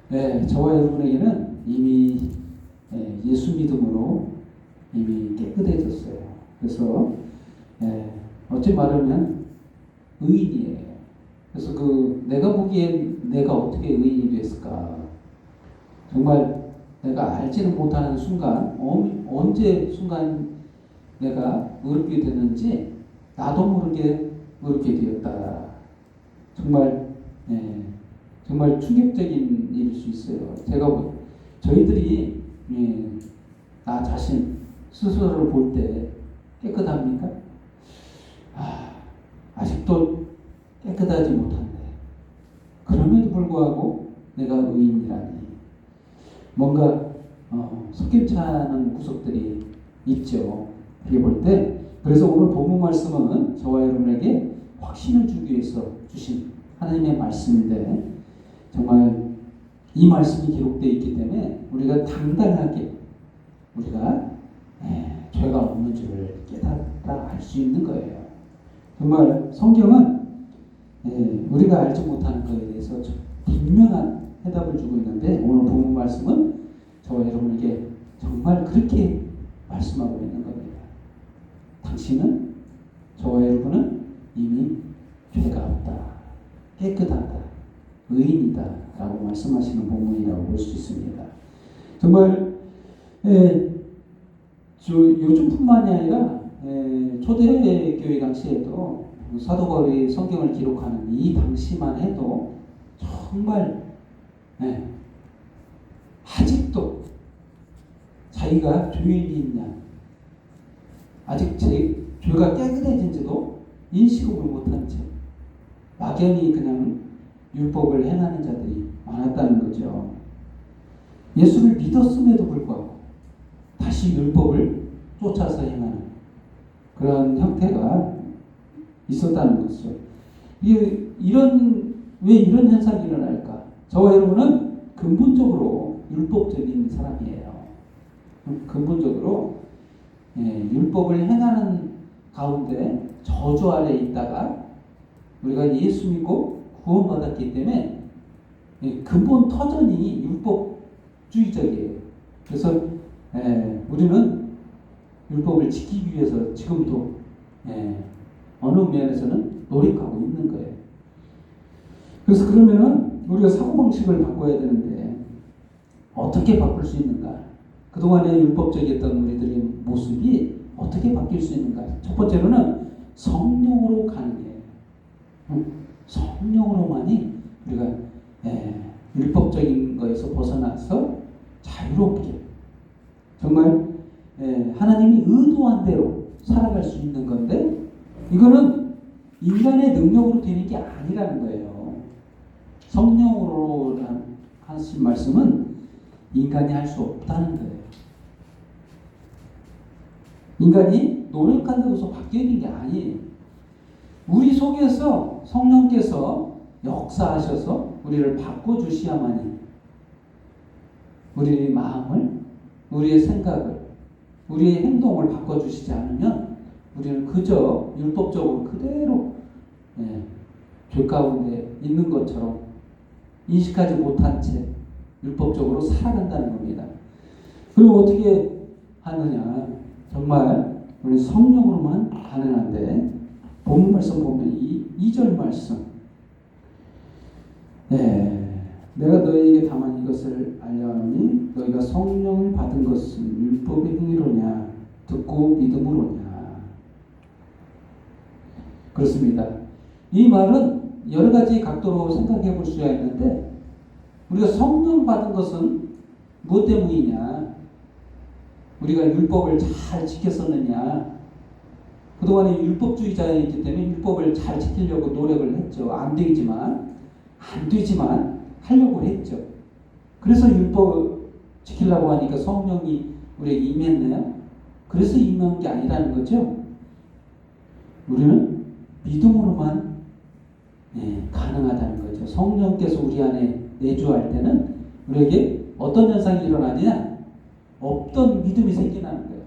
네, 저와 여러분에게는 이미 예수 믿음으로 이미 깨끗해졌어요. 그래서 어찌 말하면 의인이에요. 그래서 내가 보기엔 내가 어떻게 의인이 됐을까? 정말 내가 알지는 못하는 순간, 언제 순간 내가 의롭게 됐는지 나도 모르게 의롭게 되었다. 정말 정말 충격적인 일일 수 있어요. 저희들이 나 자신 스스로를 볼 때 깨끗합니까? 아직도 깨끗하지 못한데 그럼에도 불구하고 내가 의인이라니 뭔가 속임치 않은 구석들이 있죠. 그렇게 볼 때 그래서 오늘 본문 말씀은 저와 여러분에게 확신을 주기 위해서 주신 하나님의 말씀인데 정말 이 말씀이 기록되어 있기 때문에 우리가 당당하게 우리가 죄가 없는 줄을 깨닫다 알 수 있는 거예요. 정말 성경은 우리가 알지 못하는 것에 대해서 분명한 해답을 주고 있는데 오늘 본문 말씀은 저와 여러분에게 정말 그렇게 말씀하고 있는 겁니다. 당신은 저와 여러분은 이미 죄가 없다, 깨끗하다, 의인이다 라고 말씀하시는 본문이라고 볼 수 있습니다. 정말 요즘뿐만이 아니라 초대교회 당시에도 사도 바울이 성경을 기록하는 이 당시만 해도 정말 아직도 자기가 죄인이 있냐, 아직 죄가 깨끗해진지도 인식을 못한 채 막연히 그냥 율법을 행하는 자들이 많았다는 거죠. 예수를 믿었음에도 불구하고 다시 율법을 쫓아서 행하는 그런 형태가 있었다는 것이죠. 왜 이런 현상이 일어날까? 저와 여러분은 근본적으로 율법적인 사람이에요. 근본적으로 율법을 행하는 가운데 저주 아래 있다가 우리가 예수 믿고 구원받았기 때문에 근본 터전이 율법주의적이에요. 그래서 우리는 율법을 지키기 위해서 지금도 어느 면에서는 노력하고 있는 거예요. 그래서 그러면은 우리가 사고방식을 바꿔야 되는데 어떻게 바꿀 수 있는가? 그동안에 율법적이었던 우리들의 모습이 어떻게 바뀔 수 있는가? 첫 번째로는 성령으로 가능해요. 성령으로만이 우리가 율법적인 거에서 벗어나서 자유롭게 정말 하나님이 의도한 대로 살아갈 수 있는 건데 이거는 인간의 능력으로 되는 게 아니라는 거예요. 성령으로 하신 말씀은 인간이 할 수 없다는 거예요. 인간이 노력한다고 해서 바뀌는 게 아니에요. 우리 속에서 성령께서 역사하셔서 우리를 바꿔주셔야만이 우리의 마음을, 우리의 생각을, 우리의 행동을 바꿔주시지 않으면 우리는 그저 율법적으로 그대로 죄 가운데 있는 것처럼 인식하지 못한 채 율법적으로 살아간다는 겁니다. 그럼 어떻게 하느냐? 정말 우리 성령으로만 가능한데 본문 말씀 보면 2절 말씀 내가 너희에게 다만 이것을 알려하노니 너희가 성령을 받은 것은 율법의 행위로냐 듣고 믿음으로냐. 그렇습니다. 이 말은 여러 가지 각도로 생각해 볼 수가 있는데 우리가 성령 받은 것은 무엇 때문이냐? 우리가 율법을 잘 지켰었느냐? 그동안에 율법주의자이기 때문에 율법을 잘 지키려고 노력을 했죠. 안 되지만 하려고 했죠. 그래서 율법 지키려고 하니까 성령이 우리에게 임했나요? 그래서 임한 게 아니라는 거죠. 우리는 믿음으로만 가능하다는 거죠. 성령께서 우리 안에 내주할 때는 우리에게 어떤 현상이 일어나느냐? 없던 믿음이 생겨나는 거예요.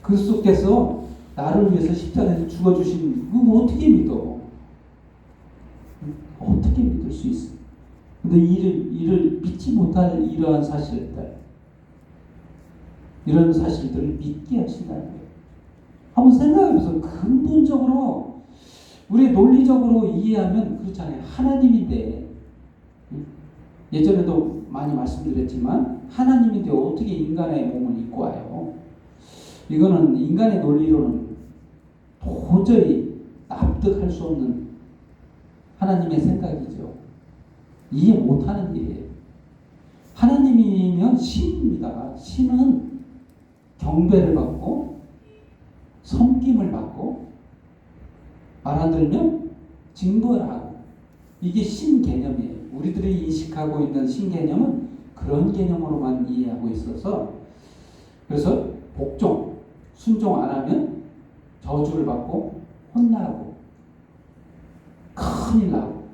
그리스도께서 나를 위해서 십자가에서 죽어주신 그거 어떻게 믿어? 어떻게 믿을 수 있어? 근데 이를 믿지 못할 이러한 이런 사실들을 믿게 하신다는 거예요. 한번 생각해보세요. 근본적으로 우리 논리적으로 이해하면 그렇잖아요. 하나님인데, 예전에도 많이 말씀드렸지만 하나님인데 어떻게 인간의 몸을 입고 와요? 이거는 인간의 논리로는 도저히 납득할 수 없는 하나님의 생각이죠. 이해 못하는 일이에요. 하나님이면 신입니다. 신은 경배를 받고 섬김을 받고 말 안 들면 징벌하고, 이게 신 개념이에요. 우리들이 인식하고 있는 신 개념은 그런 개념으로만 이해하고 있어서, 그래서 복종, 순종 안 하면 저주를 받고 혼나고 큰일 나고,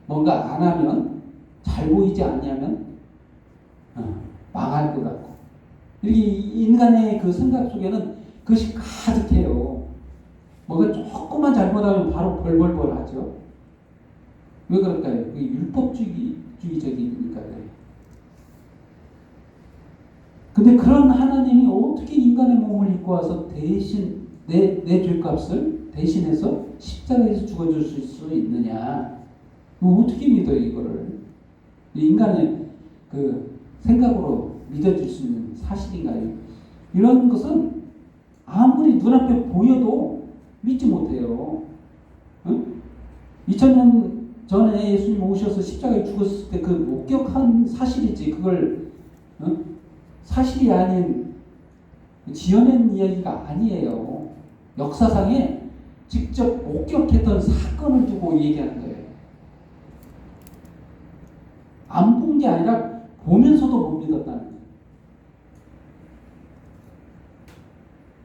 뭔가 안 하면 잘 보이지 않냐면 망할 것 같고, 이렇게 인간의 그 생각 속에는 그것이 가득해요. 뭔가 조금만 잘못하면 바로 벌벌벌 하죠. 왜 그럴까요? 그게 율법주의적이니까 그래요. 근데 그런 하나님이 어떻게 인간의 몸을 입고 와서 대신 내 죄값을 대신해서 십자가에서 죽어줄 수 있느냐? 어떻게 믿어요, 이거를? 인간의 그 생각으로 믿어질 수 있는 사실인가요? 이런 것은 아무리 눈앞에 보여도 믿지 못해요. 응? 2000년 전에 예수님 오셔서 십자가에 죽었을 때 그 목격한 사실이지, 그걸 사실이 아닌 지어낸 이야기가 아니에요. 역사상에 직접 목격했던 사건을 두고 얘기하는 거예요. 안 본 게 아니라 보면서도 못 믿었다는 거예요.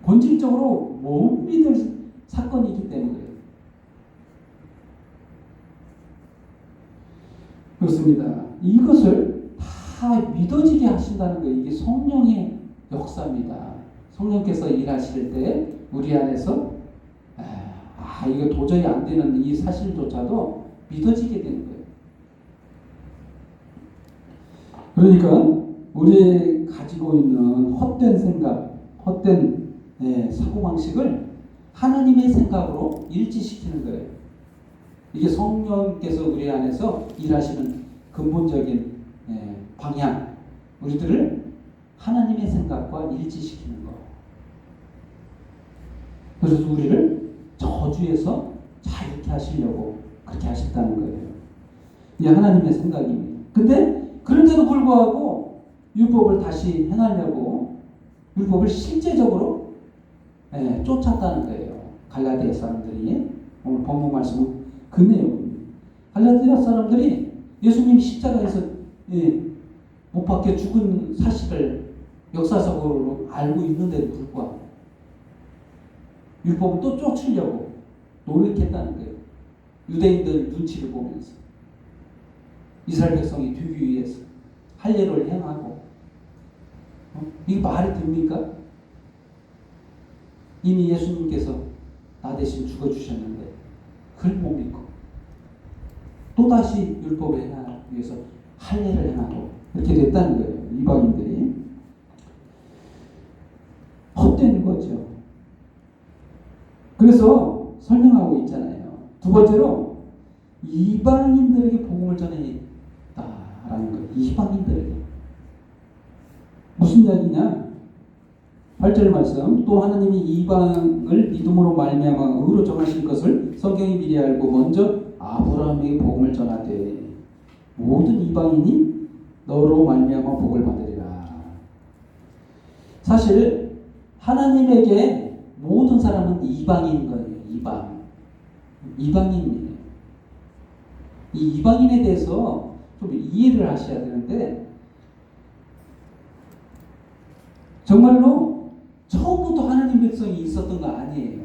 본질적으로 못 믿을 사건이기 때문에 그렇습니다. 이것을 다 믿어지게 하신다는 거예요. 이게 성령의 역사입니다. 성령께서 일하실 때 우리 안에서 이거 도저히 안 되는 이 사실조차도 믿어지게 되는 거예요. 그러니까 우리 가지고 있는 헛된 생각, 헛된 사고방식을 하나님의 생각으로 일치시키는 거예요. 이게 성령께서 우리 안에서 일하시는 근본적인 방향, 우리들을 하나님의 생각과 일치시키는 거. 그래서 우리를 저주에서 자유케 하시려고 그렇게 하셨다는 거예요. 이게 하나님의 생각입니다. 근데 그런데도 불구하고 율법을 다시 행하려고 율법을 실제적으로 쫓았다는 거예요. 갈라디아 사람들이. 오늘 본문 말씀은 그 내용입니다. 갈라디아 사람들이 예수님이 십자가에서 못 박혀 죽은 사실을 역사적으로 알고 있는데도 불구하고 율법을 또 쫓으려고 노력했다는 거예요. 유대인들 눈치를 보면서 이스라엘 백성이 되기 위해서 할례를 행하고, 이게 말이 됩니까? 이미 예수님께서 나 대신 죽어주셨는데 그걸 못 믿고 또다시 율법을 행하기 위해서 할례를 행하고 이렇게 됐다는 거예요. 이방인들이. 헛된 거죠. 그래서 설명하고 있잖아요. 두 번째로 이방인들에게 복음을 전했다라는 거예요. 이방인들에게. 무슨 이야기냐? 8절 말씀, 또 하나님이 이방을 믿음으로 말미암아 의로 정하신 것을 성경이 미리 알고 먼저 아브라함에게 복음을 전하되 모든 이방인이 너로 말미암아 복을 받으리라. 사실 하나님에게 모든 사람은 이방인 거예요. 이방인이에요. 이 이방인에 대해서 좀 이해를 하셔야 되는데, 정말로 처음부터 하나님 백성이 있었던 거 아니에요.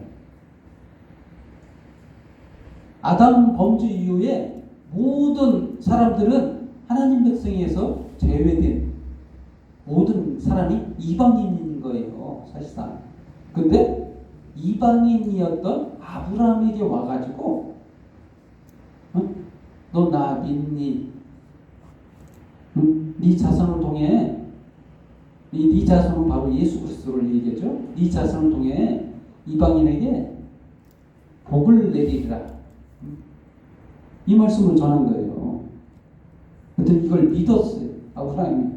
아담 범죄 이후에 모든 사람들은 하나님 백성에서 제외된 모든 사람이 이방인인 거예요. 사실상. 근데 이방인이었던 아브라함에게 와가지고 너 나 믿니? 응? 네 자손을 통해 네 자손은 바로 예수 그리스도를 얘기하죠. 네 자손을 통해 이방인에게 복을 내리리라. 이 말씀을 전한 거예요. 그때 이걸 믿었어요. 아브라함이.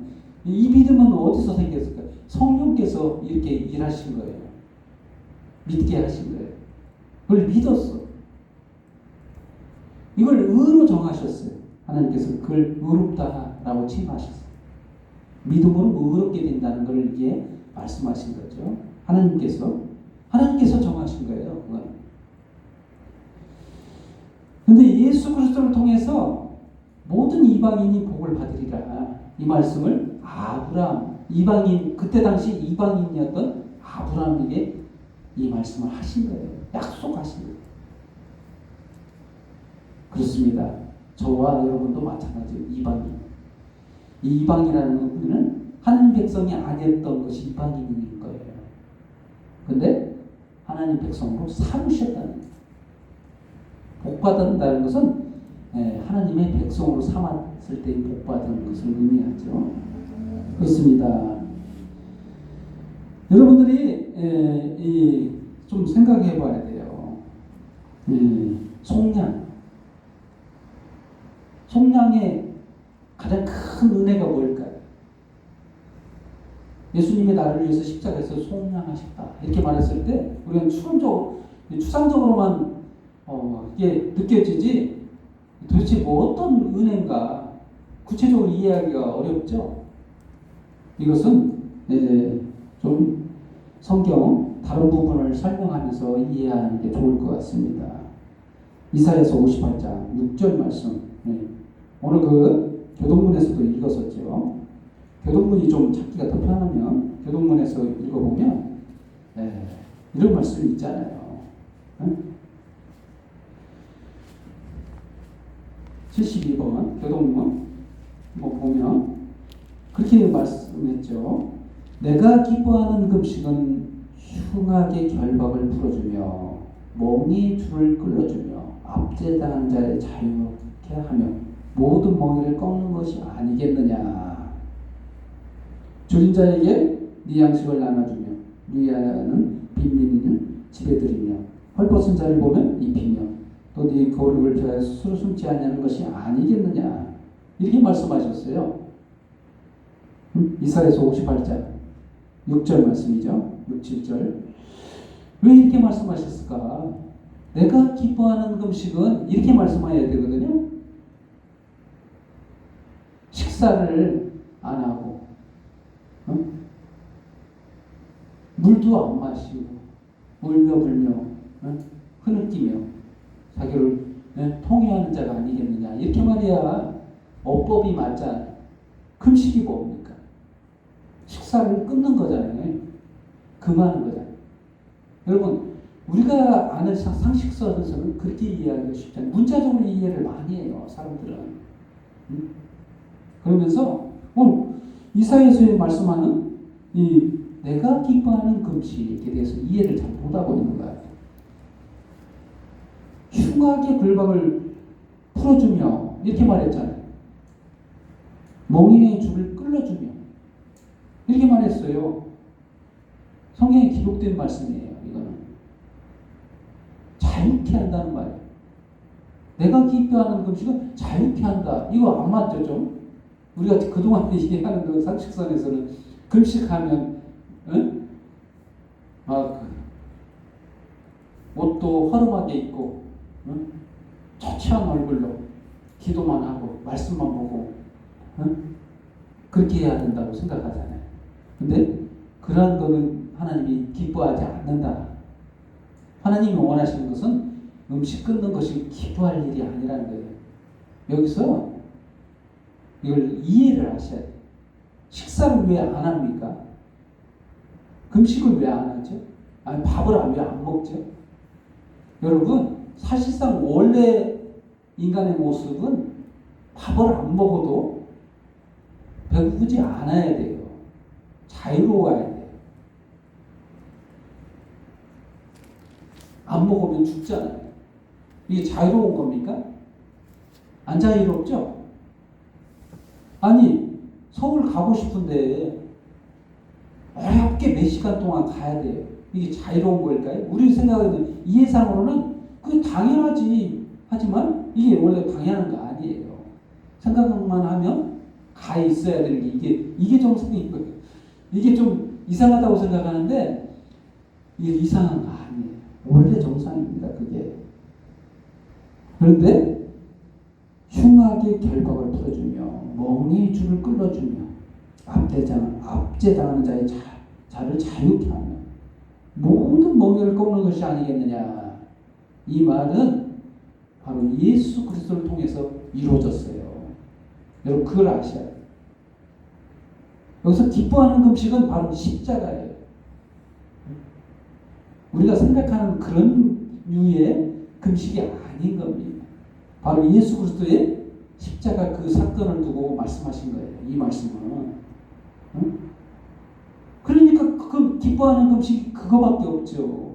이 믿음은 어디서 생겼을까? 성령께서 이렇게 일하신 거예요. 믿게 하신 거예요. 그걸 믿었어. 이걸 의로 정하셨어요. 하나님께서 그걸 의롭다라고 칭하셨어요. 믿음으로 의롭게 된다는 걸 이게 말씀하신 거죠. 하나님께서 정하신 거예요. 그건. 근데 예수 그리스도를 통해서 모든 이방인이 복을 받으리라. 이 말씀을 아브라함, 이방인, 그때 당시 이방인이었던 아브라함에게 이 말씀을 하신 거예요. 약속하신 거예요. 그렇습니다. 저와 여러분도 마찬가지예요. 이방인. 이 이방이라는 의미는 하나님 백성이 아니었던 것이 이방인인 거예요. 근데 하나님 백성으로 삼으셨다는 거예요. 복받는다는 것은 하나님의 백성으로 삼았을 때 복받은 것을 의미하죠. 그렇습니다. 여러분들이 좀 생각해 봐야 돼요. 속량의 가장 큰 은혜가 뭘까요? 예수님이 나를 위해서 십자가에서 속량하셨다. 이렇게 말했을 때 우리는 추상적으로만 이게 느껴지지 도대체 뭐 어떤 은혜인가 구체적으로 이해하기가 어렵죠. 이것은 좀 성경 다른 부분을 설명하면서 이해하는 게 좋을 것 같습니다. 이사야서 58장 6절 말씀. 오늘 그 교동문에서도 읽었었죠. 교동문이 좀 찾기가 더 편하면 교동문에서 읽어보면 이런 말씀이 있잖아요. 72번 교동문 보면 그렇게 말씀했죠. 내가 기뻐하는 금식은 흉악의 결박을 풀어주며 멍이 줄을 끌어주며 압제당한 자를 자유케 하며 모든 멍에를 꺾는 것이 아니겠느냐. 줄인 자에게 네 양식을 나눠주며 유야는 빈민을 집에 들이며 헐벗은 자를 보면 입히며 또 네 거룩을 피하여 스스로 숨지 않냐는 것이 아니겠느냐. 이렇게 말씀하셨어요. 이사야서 58장 6절 말씀이죠. 6, 7절. 왜 이렇게 말씀하셨을까? 내가 기뻐하는 금식은 이렇게 말씀해야 되거든요. 식사를 안 하고 물도 안 마시고 울며 불며 흐느끼며 자기를 통회하는 자가 아니겠느냐. 이렇게 말해야 어법이 맞잖아요. 금식이 뭡니까? 식사를 끊는 거잖아요. 금하는 거잖아요. 여러분 우리가 아는 상식선에서는 그렇게 이해하기가 쉽지 않아요. 문자적으로 이해를 많이 해요. 사람들은. 그러면서 이사야서에 말씀하는 이 내가 기뻐하는 금식에 대해서 이해를 잘 못하고 있는 거예요. 흉악의 불박을 풀어주며 이렇게 말했잖아요. 멍에의 줄을 끌어주며 이렇게 말했어요. 성경에 기록된 말씀이에요. 이거는 자유케 한다는 말이에요. 내가 기뻐하는 금식은 자유케 한다. 이거 안 맞죠 좀? 우리가 그동안 얘기하는 그 상식선에서는 금식하면 옷도 허름하게 입고 초췌한 얼굴로 기도만 하고 말씀만 보고 그렇게 해야 된다고 생각하잖아요. 근데 그러한 거는 하나님이 기뻐하지 않는다. 하나님이 원하시는 것은 음식 끊는 것이 기뻐할 일이 아니라는 거예요. 여기서 이걸 이해를 하셔야 돼요. 식사를 왜 안 합니까? 금식을 왜 안 하죠? 아니 밥을 왜 안 먹죠? 여러분 사실상 원래 인간의 모습은 밥을 안 먹어도 배고프지 않아야 돼요. 자유로워야 돼요. 안 먹으면 죽잖아요. 이게 자유로운 겁니까? 안 자유롭죠? 아니 서울 가고 싶은데 어렵게 몇 시간 동안 가야 돼요. 이게 자유로운 걸까요? 우리 생각에는 이해상으로는 그게 당연하지. 하지만 이게 원래 당연한 거 아니에요. 생각만 하면 가 있어야 되는 게 이게 정상인 거예요. 이게 좀 이상하다고 생각하는데 이게 이상한 거 아니에요. 원래 정상입니다. 그게. 그런데 흉하게 결박을 풀어주며 멍에의 줄을 끌어주며 압제당하는 자의 자를 자유케 하며 모든 멍에를 꺾는 것이 아니겠느냐. 이 말은 바로 예수 그리스도를 통해서 이루어졌어요. 여러분 그걸 아셔야 돼요. 여기서 기뻐하는 금식은 바로 십자가예요. 우리가 생각하는 그런 류의 금식이 아닌 겁니다. 바로 예수 그리스도의 십자가 그 사건을 두고 말씀하신 거예요. 이 말씀은. 응? 그러니까 그 기뻐하는 금식이 그거밖에 없죠.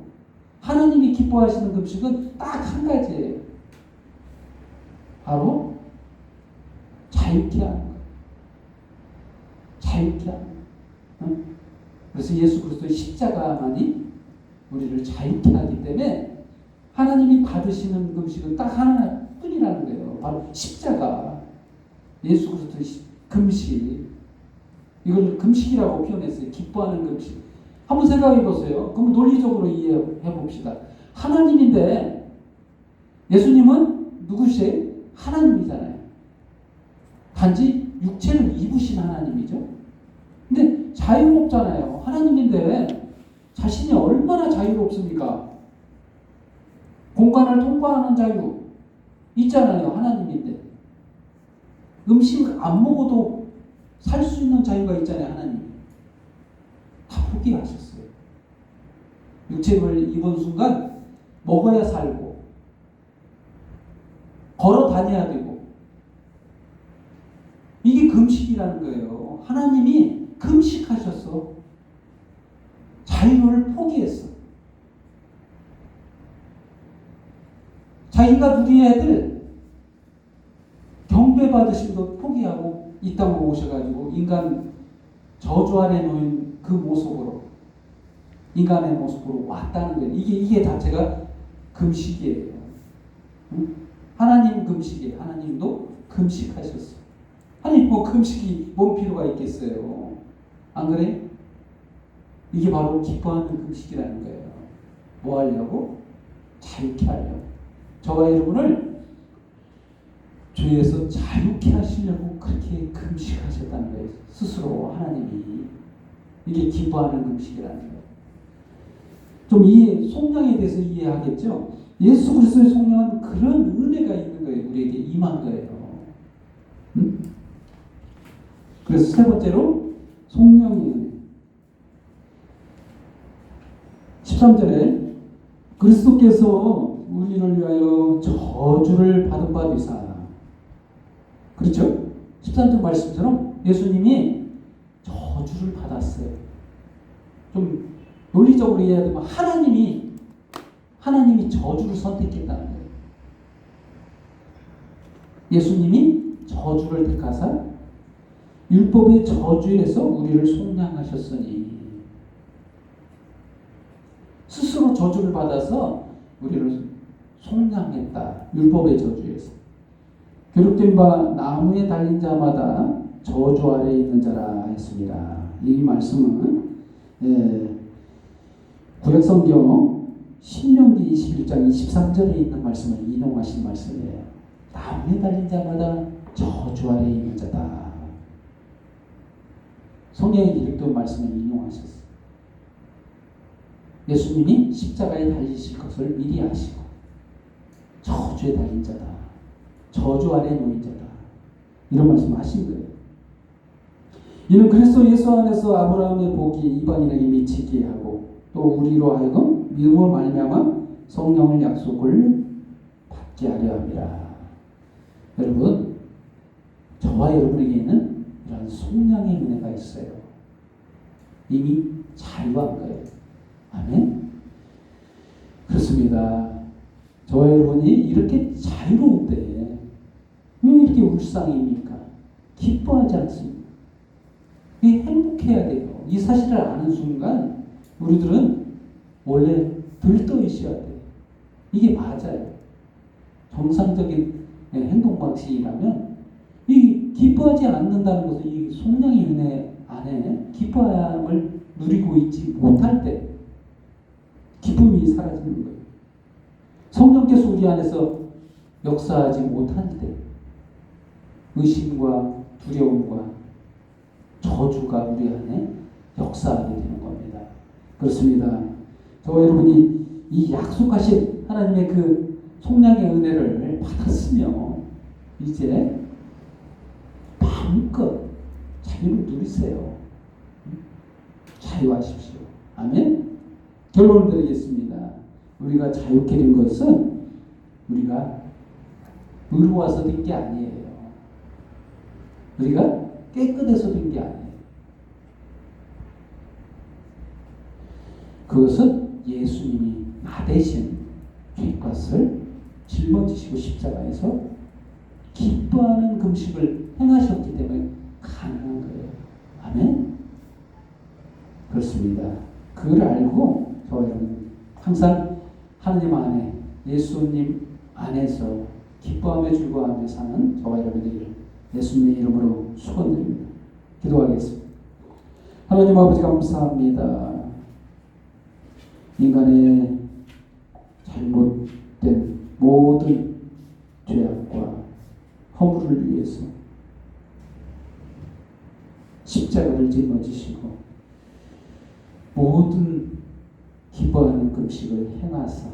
하나님이 기뻐하시는 금식은 딱 한 가지예요. 바로 자유케 하는 거. 자유케 하는 거. 응? 그래서 예수 그리스도의 십자가만이 우리를 자유케 하기 때문에 하나님이 받으시는 금식은 딱 하나뿐이라는 거예요. 바로 십자가. 예수 그리스도의 금식. 이걸 금식이라고 표현했어요. 기뻐하는 금식. 한번 생각해 보세요. 그럼 논리적으로 이해해 봅시다. 하나님인데 예수님은 누구세요? 하나님이잖아요. 단지 육체를 입으신 하나님이죠. 근데 자유롭잖아요. 하나님인데 자신이 얼마나 자유롭습니까? 공간을 통과하는 자유 있잖아요. 하나님인데. 음식 안 먹어도 살 수 있는 자유가 있잖아요. 하나님. 다 포기하셨어요. 육체를 입은 순간 먹어야 살고 걸어 다녀야 되고 이게 금식이라는 거예요. 하나님이 금식하셨어. 자유를 포기했어. 자기가 누려야 될 경배받으심도 포기하고 이 땅으로 오셔가지고 인간 저주 아래 놓인 그 모습으로 인간의 모습으로 왔다는 거예요. 이게 자체가 금식이에요. 응? 하나님 금식이에요. 하나님도 금식하셨어요. 하나님 뭐 금식이 뭔 필요가 있겠어요. 안 그래? 이게 바로 기뻐하는 금식이라는 거예요. 뭐 하려고? 자유케 하려고. 저와 여러분을 죄에서 자유케 하시려고 그렇게 금식하셨다는 거예요. 스스로 하나님이. 이게 기뻐하는 금식이라는 거예요. 좀 속량에 대해서 이해하겠죠? 예수 그리스도의 속량은 그런 은혜가 있는 거예요. 우리에게 임한 거예요. 응? 그래서 세 번째로 속량의 은혜. 13절에 그리스도께서 우리를 위하여 저주를 받은 바 되사. 그렇죠? 13절 말씀처럼 예수님이 저주를 받았어요. 좀 논리적으로 이해하면 하나님이 저주를 선택했다는 거예요. 예수님이 저주를 택하사 율법의 저주에서 우리를 속량하셨으니 스스로 저주를 받아서 우리를 속량했다. 율법의 저주에서. 기록된 바 나무에 달린 자마다 저주 아래에 있는 자라 했습니다. 이 말씀은 구약성경 신명기 21장 23절에 있는 말씀을 인용하신 말씀이에요. 나무에 달린 자마다 저주 아래에 있는 자다. 성경에 기록된 말씀을 인용하셨어요. 예수님이 십자가에 달리실 것을 미리 아시고 저주에 달린 자다. 저주 아래 놓인 자다. 이런 말씀을 하신 거예요. 이는 그리스도 예수 안에서 아브라함의 복이 이방인에게 미치게 하고 또 우리로 하여금 믿음으로 말미암아 성령을 약속을 받게 하려 함이라. 여러분, 저와 여러분에게는 이런 속량의 은혜가 있어요. 이미 자유한 거예요. 아멘. 그렇습니다. 저와 여러분이 이렇게 자유로운데 왜 이렇게 울상입니까? 기뻐하지 않습니다. 이 행복해야 돼요. 이 사실을 아는 순간 우리들은 원래 들떠 있어야 돼요. 이게 맞아요. 정상적인 행동 방식이라면 이 기뻐하지 않는다는 것은 이 속량의 은혜 안에 기뻐함을 누리고 있지 못할 때 기쁨이 사라지는 거예요. 성령께서 우리 안에서 역사하지 못할 때 의심과 두려움과 저주가 우리 안에 역사하게 되는 겁니다. 그렇습니다. 저와 여러분이 이 약속하신 하나님의 그 속량의 은혜를 받았으며 이제 마음껏 자유를 누리세요. 자유하십시오. 아멘. 결론을 드리겠습니다. 우리가 자유케 된 것은 우리가 의로워서 된 게 아니에요. 우리가 깨끗해서 된 게 아니에요. 그것은 예수님이 나 대신 죄값을 짊어지시고 십자가에서 기뻐하는 금식을 행하셨기 때문에 가능한 거예요. 아멘. 그렇습니다. 그걸 알고 저와 여러분 항상 하나님 안에 예수님 안에서 기뻐하며 즐거워하며 사는 저와 여러분들 예수님의 이름으로 축원드립니다. 기도하겠습니다. 하나님 아버지 감사합니다. 인간의 잘못된 모든 죄악과 허물을 위해서 십자가를 짊어지시고 모든 기뻐하는 금식을 행하사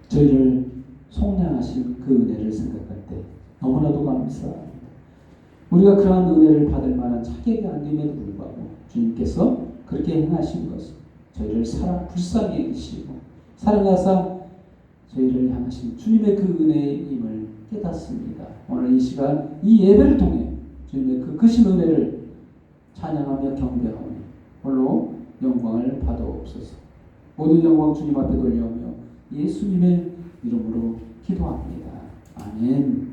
저희를 속량하신 그 은혜를 생각할 때 너무나도 감사합니다. 우리가 그러한 은혜를 받을 만한 자격이 아님에도 불구하고 주님께서 그렇게 행하신 것은 저희를 불쌍히 여기시고 사랑하사 저희를 향하신 주님의 그 은혜임을 깨닫습니다. 오늘 이 시간 이 예배를 통해 주님의 그 크신 은혜를 찬양하며 경배하오니 홀로 영광을 받아옵소서. 모든 영광 주님 앞에 돌려오며 예수님의 이름으로 기도합니다. 아멘.